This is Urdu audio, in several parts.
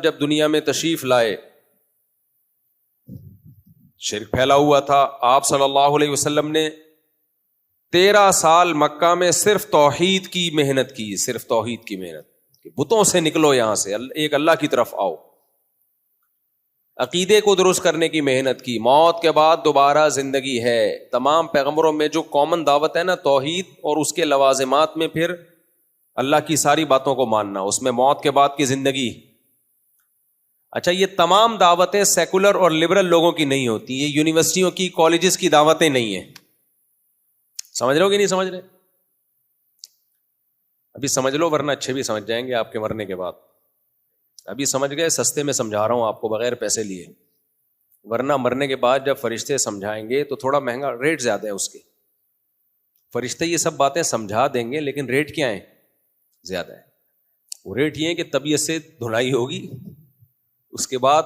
جب دنیا میں تشریف لائے شرک پھیلا ہوا تھا. آپ صلی اللہ علیہ وسلم نے 13 سال مکہ میں صرف توحید کی محنت کی, صرف توحید کی محنت, کہ بتوں سے نکلو, یہاں سے ایک اللہ کی طرف آؤ. عقیدے کو درست کرنے کی محنت کی. موت کے بعد دوبارہ زندگی ہے. تمام پیغمبروں میں جو کامن دعوت ہے نا, توحید اور اس کے لوازمات میں پھر اللہ کی ساری باتوں کو ماننا, اس میں موت کے بعد کی زندگی. اچھا, یہ تمام دعوتیں سیکولر اور لبرل لوگوں کی نہیں ہوتی, یہ یونیورسٹیوں کی, کالجز کی دعوتیں نہیں ہیں. سمجھ رہے ہو کہ نہیں سمجھ رہے؟ ابھی سمجھ لو ورنہ اچھے بھی سمجھ جائیں گے آپ کے مرنے کے بعد. ابھی سمجھ گئے, سستے میں سمجھا رہا ہوں آپ کو بغیر پیسے لیے, ورنہ مرنے کے بعد جب فرشتے سمجھائیں گے تو تھوڑا مہنگا, ریٹ زیادہ ہے اس کے. فرشتے یہ سب باتیں سمجھا دیں گے لیکن ریٹ کیا ہے؟ زیادہ ہے. وہ ریٹ یہ ہے کہ طبیعت سے دھلائی ہوگی, اس کے بعد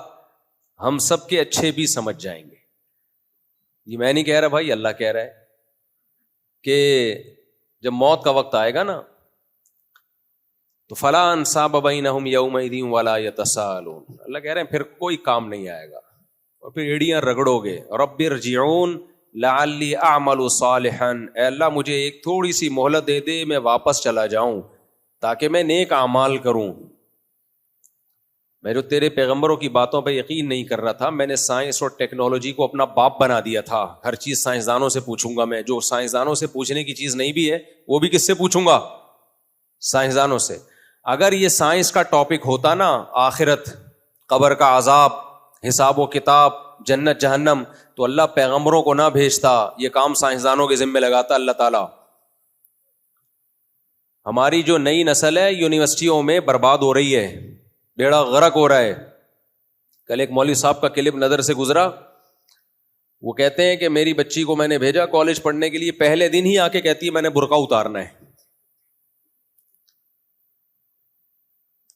ہم سب کے اچھے بھی سمجھ جائیں گے. یہ میں نہیں کہہ رہا بھائی, اللہ کہہ رہا ہے کہ جب موت کا وقت آئے گا نا تو فلا انصاب بینہم یومئذ ولا یتساءلون, اللہ کہہ رہے ہیں پھر کوئی کام نہیں آئے گا, اور پھر ایڑیاں رگڑو گے. رب ارجعون لعلی اعمل صالحا, اے اللہ مجھے ایک تھوڑی سی مہلت دے دے, میں واپس چلا جاؤں تاکہ میں نیک اعمال کروں. میں جو تیرے پیغمبروں کی باتوں پہ یقین نہیں کر رہا تھا, میں نے سائنس اور ٹیکنالوجی کو اپنا باپ بنا دیا تھا. ہر چیز سائنسدانوں سے پوچھوں گا میں, جو سائنسدانوں سے پوچھنے کی چیز نہیں بھی ہے وہ بھی کس سے پوچھوں گا؟ سائنسدانوں سے. اگر یہ سائنس کا ٹاپک ہوتا نا, آخرت, قبر کا عذاب, حساب و کتاب, جنت جہنم, تو اللہ پیغمبروں کو نہ بھیجتا, یہ کام سائنسدانوں کے ذمہ لگاتا اللہ تعالی. ہماری جو نئی نسل ہے یونیورسٹیوں میں برباد ہو رہی ہے, بیڑا غرق ہو رہا ہے. کل ایک مولوی صاحب کا کلپ نظر سے گزرا, وہ کہتے ہیں کہ میری بچی کو میں نے بھیجا کالج پڑھنے کے لیے, پہلے دن ہی آ کے کہتی ہے میں نے برقع اتارنا ہے.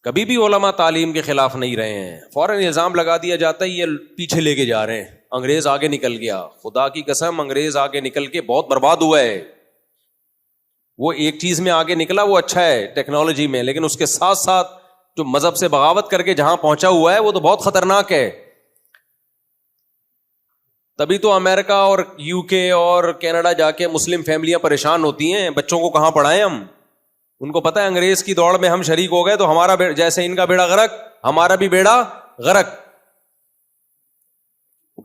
کبھی بھی علماء تعلیم کے خلاف نہیں رہے ہیں, فوراً الزام لگا دیا جاتا ہے یہ پیچھے لے کے جا رہے ہیں, انگریز آگے نکل گیا. خدا کی قسم انگریز آگے نکل کے بہت برباد ہوا ہے. وہ ایک چیز میں آگے نکلا وہ اچھا ہے ٹیکنالوجی میں, لیکن اس کے ساتھ ساتھ جو مذہب سے بغاوت کر کے جہاں پہنچا ہوا ہے وہ تو بہت خطرناک ہے. تبھی تو امریکہ اور یو کے اور کینیڈا جا کے مسلم فیملیاں پریشان ہوتی ہیں, بچوں کو کہاں پڑھائیں ہم. ان کو پتہ ہے انگریز کی دوڑ میں ہم شریک ہو گئے تو ہمارا جیسے ان کا بیڑا غرق, ہمارا بھی بیڑا غرق.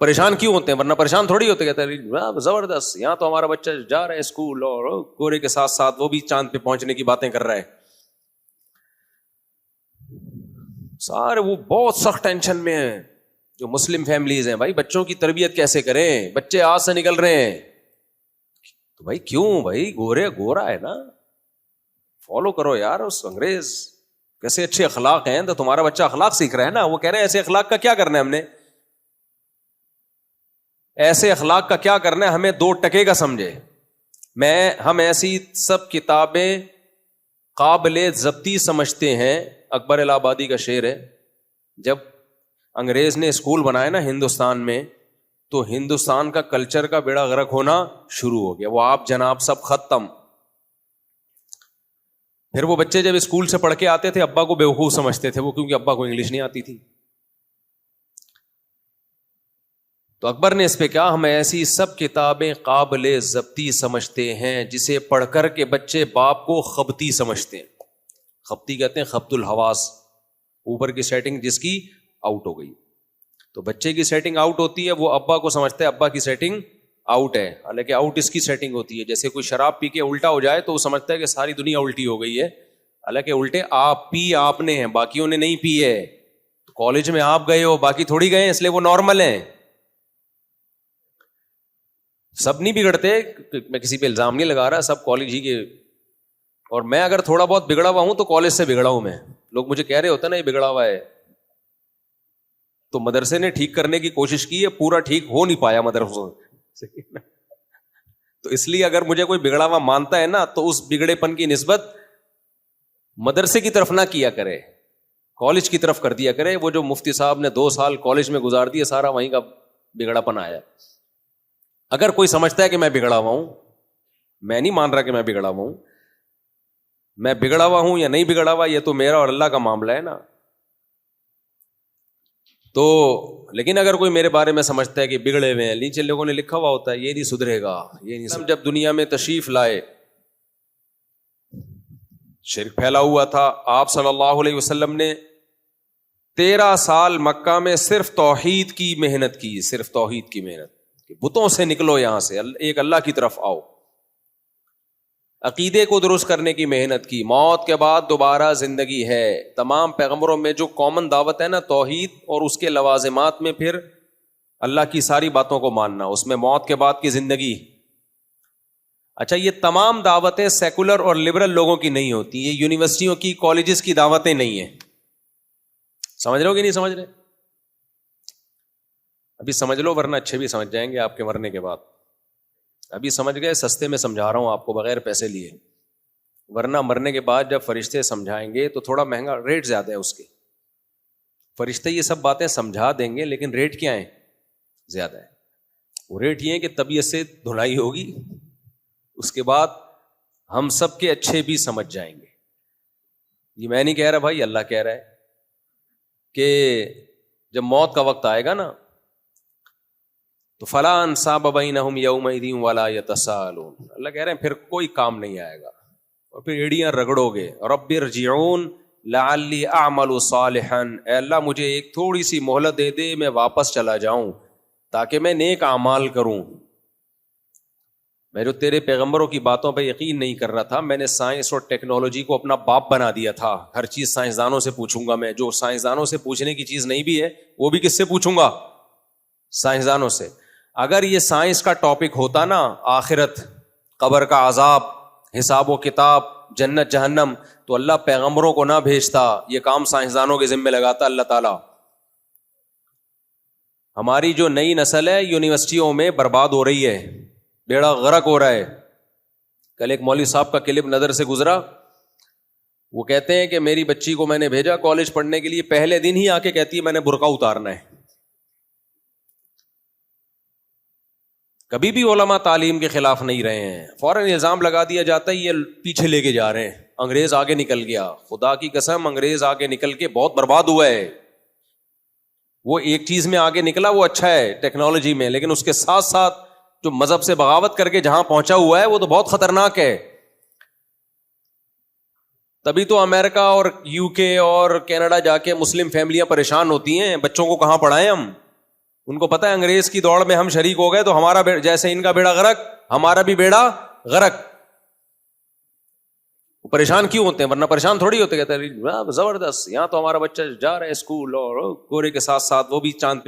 پریشان کیوں ہوتے ہیں؟ ورنہ پریشان تھوڑی ہوتے. کہتے ہیں زبردست, یہاں تو ہمارا بچہ جا رہا ہے اسکول اور گورے کے ساتھ ساتھ وہ بھی چاند پہ پہنچنے کی باتیں کر رہا ہے. سارے وہ بہت سخت ٹینشن میں ہیں جو مسلم فیملیز ہیں. بھائی بچوں کی تربیت کیسے کریں, بچے آج سے نکل رہے ہیں. تو بھائی کیوں بھائی, گورا ہے نا, فالو کرو یار اس انگریز, کیسے اچھے اخلاق ہیں, تو تمہارا بچہ اخلاق سیکھ رہا ہے نا. وہ کہہ رہے ہیں ایسے اخلاق کا کیا کرنا ہے, ہم نے ایسے اخلاق کا کیا کرنا ہے, ہمیں 2 ٹکے کا سمجھے. ہم ایسی سب کتابیں قابل ضبطی سمجھتے ہیں. اکبر الہ آبادی کا شعر ہے, جب انگریز نے اسکول بنائے نا ہندوستان میں تو ہندوستان کا کلچر کا بیڑا غرق ہونا شروع ہو گیا. وہ آپ جناب سب ختم. پھر وہ بچے جب اسکول سے پڑھ کے آتے تھے ابا کو بیوقوف سمجھتے تھے وہ, کیونکہ ابا کو انگلش نہیں آتی تھی. تو اکبر نے اس پہ کہا ہم ایسی سب کتابیں قابل ضبطی سمجھتے ہیں جسے پڑھ کر کے بچے باپ کو خبتی سمجھتے ہیں. خبتی کہتے ہیں خبط الحواس, اوپر کی سیٹنگ جس کی آؤٹ ہو گئی. تو بچے کی سیٹنگ آؤٹ ہوتی ہے, وہ ابا کو سمجھتا ہے ابا کی سیٹنگ آؤٹ ہے, حالانکہ آؤٹ اس کی سیٹنگ ہوتی ہے. جیسے کوئی شراب پی کے الٹا ہو جائے تو وہ سمجھتا ہے کہ ساری دنیا الٹی ہو گئی ہے, حالانکہ الٹے آپ نے ہیں, باقیوں نے نہیں پی ہے. کالج میں آپ گئے ہو, باقی تھوڑی گئے, اس لیے وہ نارمل ہیں. سب نہیں بگڑتے, میں کسی پہ الزام نہیں لگا رہا, سب کالج ہی کے. اور میں اگر تھوڑا بہت بگڑا ہوا ہوں تو کالج سے بگڑا ہوں میں. لوگ مجھے کہہ رہے ہوتے نا یہ بگڑا ہوا ہے, تو مدرسے نے ٹھیک کرنے کی کوشش کی ہے, پورا ٹھیک ہو نہیں پایا مدرسوں. تو اس لیے اگر مجھے کوئی بگڑا ہوا مانتا ہے نا تو اس بگڑے پن کی نسبت مدرسے کی طرف نہ کیا کرے, کالج کی طرف کر دیا کرے. وہ جو مفتی صاحب نے 2 سال کالج میں گزار دیے, سارا وہیں کا بگڑا پن آیا. اگر کوئی سمجھتا ہے کہ میں بگڑا ہوا ہوں, میں نہیں مان رہا کہ میں بگڑا ہوا ہوں, میں بگڑا ہوا ہوں یا نہیں بگڑا ہوا یہ تو میرا اور اللہ کا معاملہ ہے نا. تو لیکن اگر کوئی میرے بارے میں سمجھتا ہے کہ بگڑے ہوئے ہیں، نیچے لوگوں نے لکھا ہوا ہوتا ہے یہ نہیں سدھرے گا، یہ نہیں سدھرے۔ جب دنیا میں تشریف لائے شرک پھیلا ہوا تھا، آپ صلی اللہ علیہ وسلم نے 13 سال مکہ میں صرف توحید کی محنت کی، صرف توحید کی محنت کہ بتوں سے نکلو، یہاں سے ایک اللہ کی طرف آؤ، عقیدے کو درست کرنے کی محنت کی۔ موت کے بعد دوبارہ زندگی ہے، تمام پیغمبروں میں جو کامن دعوت ہے نا توحید، اور اس کے لوازمات میں پھر اللہ کی ساری باتوں کو ماننا، اس میں موت کے بعد کی زندگی۔ اچھا، یہ تمام دعوتیں سیکولر اور لبرل لوگوں کی نہیں ہوتی، یہ یونیورسٹیوں کی، کالجز کی دعوتیں نہیں ہیں۔ سمجھ رہے ہو کہ نہیں سمجھ رہے؟ ابھی سمجھ لو ورنہ اچھے بھی سمجھ جائیں گے آپ کے مرنے کے بعد۔ ابھی سمجھ گئے، سستے میں سمجھا رہا ہوں آپ کو بغیر پیسے لیے، ورنہ مرنے کے بعد جب فرشتے سمجھائیں گے تو تھوڑا مہنگا، ریٹ زیادہ ہے اس کے۔ فرشتے یہ سب باتیں سمجھا دیں گے لیکن ریٹ کیا ہے؟ زیادہ ہے۔ وہ ریٹ یہ ہے کہ طبیعت سے دھلائی ہوگی، اس کے بعد ہم سب کے اچھے بھی سمجھ جائیں گے۔ یہ میں نہیں کہہ رہا بھائی، اللہ کہہ رہا ہے کہ جب موت کا وقت آئے گا نا تو فلا انصاب بینہم یومئذ ولا یتساءلون، اللہ کہہ رہے ہیں پھر کوئی کام نہیں آئے گا، اور پھر ایڑیاں رگڑو گے۔ رب ارجعون لعلی اعمل صالحا، اے اللہ مجھے ایک تھوڑی سی مہلت دے دے، میں واپس چلا جاؤں تاکہ میں نیک اعمال کروں۔ میں جو تیرے پیغمبروں کی باتوں پہ یقین نہیں کر رہا تھا، میں نے سائنس اور ٹیکنالوجی کو اپنا باپ بنا دیا تھا، ہر چیز سائنسدانوں سے پوچھوں گا میں، جو سائنسدانوں سے پوچھنے کی چیز نہیں بھی ہے وہ بھی کس سے پوچھوں گا؟ سائنسدانوں سے۔ اگر یہ سائنس کا ٹاپک ہوتا نا، آخرت، قبر کا عذاب، حساب و کتاب، جنت جہنم، تو اللہ پیغمبروں کو نہ بھیجتا، یہ کام سائنسدانوں کے ذمہ لگاتا اللہ تعالیٰ۔ ہماری جو نئی نسل ہے یونیورسٹیوں میں برباد ہو رہی ہے، بیڑا غرق ہو رہا ہے۔ کل ایک مولوی صاحب کا کلپ نظر سے گزرا، وہ کہتے ہیں کہ میری بچی کو میں نے بھیجا کالج پڑھنے کے لیے، پہلے دن ہی آ کے کہتی ہے میں نے برقع اتارنا ہے۔ کبھی بھی علماء تعلیم کے خلاف نہیں رہے ہیں، فوراً الزام لگا دیا جاتا ہے یہ پیچھے لے کے جا رہے ہیں، انگریز آگے نکل گیا۔ خدا کی قسم انگریز آگے نکل کے بہت برباد ہوا ہے۔ وہ ایک چیز میں آگے نکلا وہ اچھا ہے ٹیکنالوجی میں، لیکن اس کے ساتھ ساتھ جو مذہب سے بغاوت کر کے جہاں پہنچا ہوا ہے وہ تو بہت خطرناک ہے۔ تبھی تو امریکہ اور یو کے اور کینیڈا جا کے مسلم فیملیاں پریشان ہوتی ہیں، بچوں کو کہاں پڑھائیں ہم؟ ان کو پتہ ہے انگریز کی دوڑ میں ہم شریک ہو گئے تو ہمارا جیسے ان کا بیڑا غرق، ہمارا بھی بیڑا غرق۔ پریشان کیوں ہوتے ہیں؟ ورنہ پریشان تھوڑی ہوتے، کہتے ہیں زبردست یہاں تو ہمارا بچہ جا رہا ہے اسکول، اور گورے کے ساتھ ساتھ وہ بھی چاند پہ